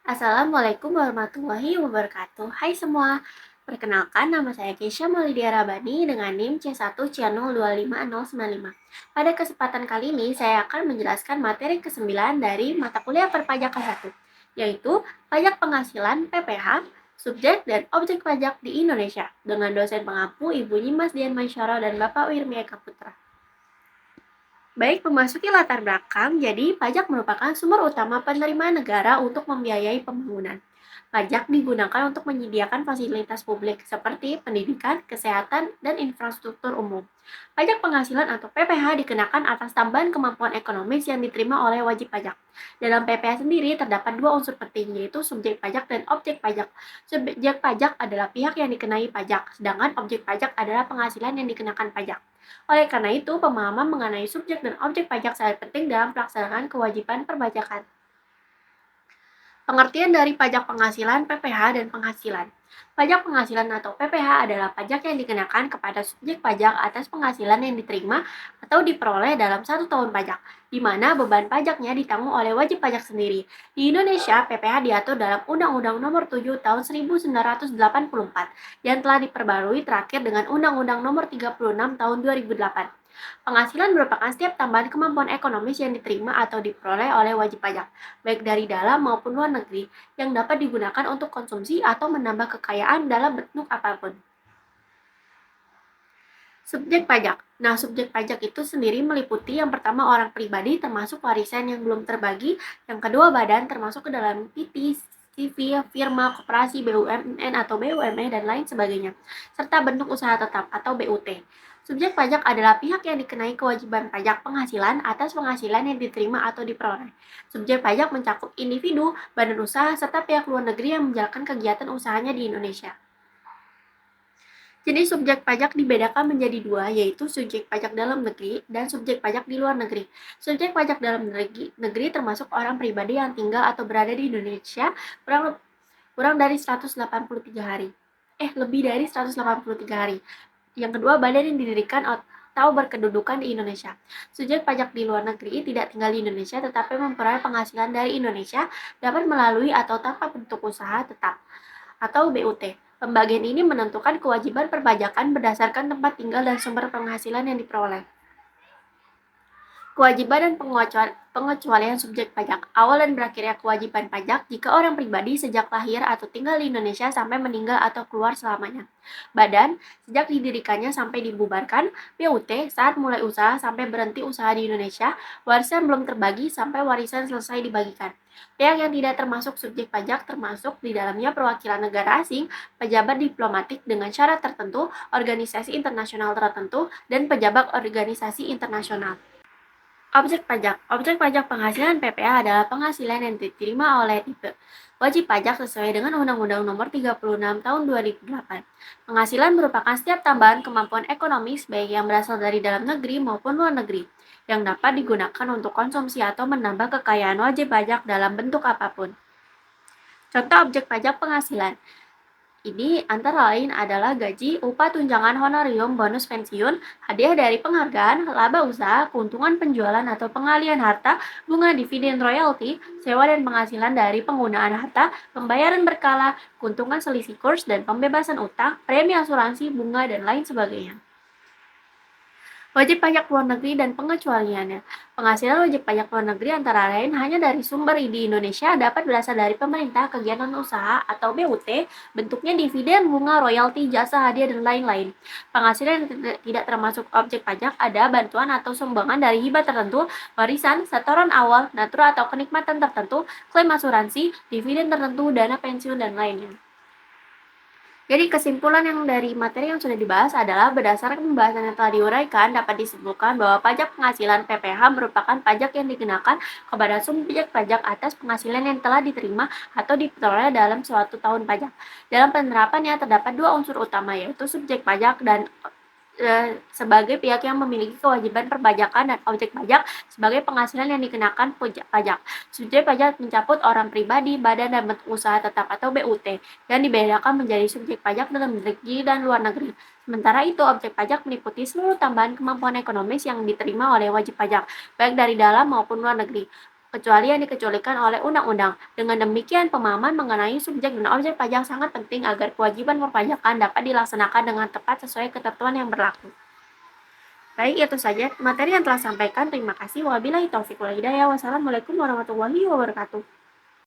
Assalamualaikum warahmatullahi wabarakatuh. Hai semua, perkenalkan nama saya Keisha Maulidia Rabani dengan NIM C1C025095. Pada kesempatan kali ini saya akan menjelaskan materi ke-9 dari mata kuliah perpajakan 1, yaitu pajak penghasilan PPH, subjek dan objek pajak di Indonesia dengan dosen pengampu Ibu Nyimas Dian Mansyara dan Bapak Wirmi Eka Putra. Baik, memasuki latar belakang, jadi pajak merupakan sumber utama penerimaan negara untuk membiayai pembangunan. Pajak digunakan untuk menyediakan fasilitas publik seperti pendidikan, kesehatan, dan infrastruktur umum. Pajak penghasilan atau PPH dikenakan atas tambahan kemampuan ekonomis yang diterima oleh wajib pajak. Dalam PPH sendiri terdapat dua unsur penting, yaitu subjek pajak dan objek pajak. Subjek pajak adalah pihak yang dikenai pajak, sedangkan objek pajak adalah penghasilan yang dikenakan pajak. Oleh karena itu, pemahaman mengenai subjek dan objek pajak sangat penting dalam pelaksanaan kewajiban perpajakan. Pengertian dari pajak penghasilan, PPH, dan penghasilan. Pajak penghasilan atau PPH adalah pajak yang dikenakan kepada subjek pajak atas penghasilan yang diterima atau diperoleh dalam satu tahun pajak, di mana beban pajaknya ditanggung oleh wajib pajak sendiri. Di Indonesia, PPH diatur dalam Undang-Undang Nomor 7 Tahun 1984 yang telah diperbarui terakhir dengan Undang-Undang Nomor 36 Tahun 2008. Penghasilan merupakan setiap tambahan kemampuan ekonomis yang diterima atau diperoleh oleh wajib pajak, baik dari dalam maupun luar negeri, yang dapat digunakan untuk konsumsi atau menambah kekayaan dalam bentuk apapun. Subjek pajak. Nah, subjek pajak itu sendiri meliputi yang pertama orang pribadi termasuk warisan yang belum terbagi, yang kedua badan termasuk ke dalam PT, CV, firma, koperasi, BUMN atau BUME dan lain sebagainya, serta bentuk usaha tetap atau BUT. Subjek pajak adalah pihak yang dikenai kewajiban pajak penghasilan atas penghasilan yang diterima atau diperoleh. Subjek pajak mencakup individu, badan usaha, serta pihak luar negeri yang menjalankan kegiatan usahanya di Indonesia. Jenis subjek pajak dibedakan menjadi dua, yaitu subjek pajak dalam negeri dan subjek pajak di luar negeri. Subjek pajak dalam negeri termasuk orang pribadi yang tinggal atau berada di Indonesia kurang kurang dari 183 hari. Lebih dari 183 hari. Yang kedua, badan yang didirikan atau berkedudukan di Indonesia. Subjek pajak di luar negeri tidak tinggal di Indonesia tetapi memperoleh penghasilan dari Indonesia, dapat melalui atau tanpa bentuk usaha tetap atau BUT. Pembagian ini menentukan kewajiban perpajakan berdasarkan tempat tinggal dan sumber penghasilan yang diperoleh. Kewajiban dan pengecualian subjek pajak. Awal dan berakhirnya kewajiban pajak jika orang pribadi sejak lahir atau tinggal di Indonesia sampai meninggal atau keluar selamanya. Badan, sejak didirikannya sampai dibubarkan. BUT, saat mulai usaha sampai berhenti usaha di Indonesia. Warisan belum terbagi sampai warisan selesai dibagikan. Pihak yang tidak termasuk subjek pajak termasuk di dalamnya perwakilan negara asing, pejabat diplomatik dengan syarat tertentu, organisasi internasional tertentu, dan pejabat organisasi internasional. Objek pajak. Objek pajak penghasilan PPH adalah penghasilan yang diterima oleh tipe wajib pajak sesuai dengan Undang-Undang Nomor 36 Tahun 2008. Penghasilan merupakan setiap tambahan kemampuan ekonomis baik yang berasal dari dalam negeri maupun luar negeri yang dapat digunakan untuk konsumsi atau menambah kekayaan wajib pajak dalam bentuk apapun. Contoh objek pajak penghasilan. Ini antara lain adalah gaji, upah tunjangan honorium, bonus pensiun, hadiah dari penghargaan, laba usaha, keuntungan penjualan atau pengalian harta, bunga dividen royalti, sewa dan penghasilan dari penggunaan harta, pembayaran berkala, keuntungan selisih kurs dan pembebasan utang, premi asuransi, bunga dan lain sebagainya. Wajib pajak luar negeri dan pengecualiannya. Penghasilan wajib pajak luar negeri antara lain hanya dari sumber di Indonesia dapat berasal dari pemerintah, kegiatan usaha atau BUT, bentuknya dividen, bunga, royalti, jasa, hadiah, dan lain-lain. Penghasilan yang tidak termasuk objek pajak ada bantuan atau sumbangan dari hibah tertentu, warisan, setoran awal, natura atau kenikmatan tertentu, klaim asuransi, dividen tertentu, dana pensiun, dan lainnya. Jadi kesimpulan yang dari materi yang sudah dibahas adalah berdasarkan pembahasan yang telah diuraikan dapat disimpulkan bahwa pajak penghasilan PPH merupakan pajak yang dikenakan kepada subjek pajak atas penghasilan yang telah diterima atau diperoleh dalam suatu tahun pajak. Dalam penerapannya terdapat dua unsur utama yaitu subjek pajak dan sebagai pihak yang memiliki kewajiban perpajakan dan objek pajak sebagai penghasilan yang dikenakan pajak. Subjek pajak mencakup orang pribadi, badan dan bentuk usaha tetap atau BUT yang dibedakan menjadi subjek pajak dalam negeri dan luar negeri. Sementara itu, objek pajak meliputi seluruh tambahan kemampuan ekonomis yang diterima oleh wajib pajak, baik dari dalam maupun luar negeri. kecuali yang dikecualikan oleh undang-undang. Dengan demikian, pemahaman mengenai subjek dan objek pajak sangat penting agar kewajiban perpajakan dapat dilaksanakan dengan tepat sesuai ketentuan yang berlaku. Baik, itu saja materi yang telah sampaikan. Terima kasih. Wabillahi taufiq wal hidayah. Wassalamualaikum warahmatullahi wabarakatuh.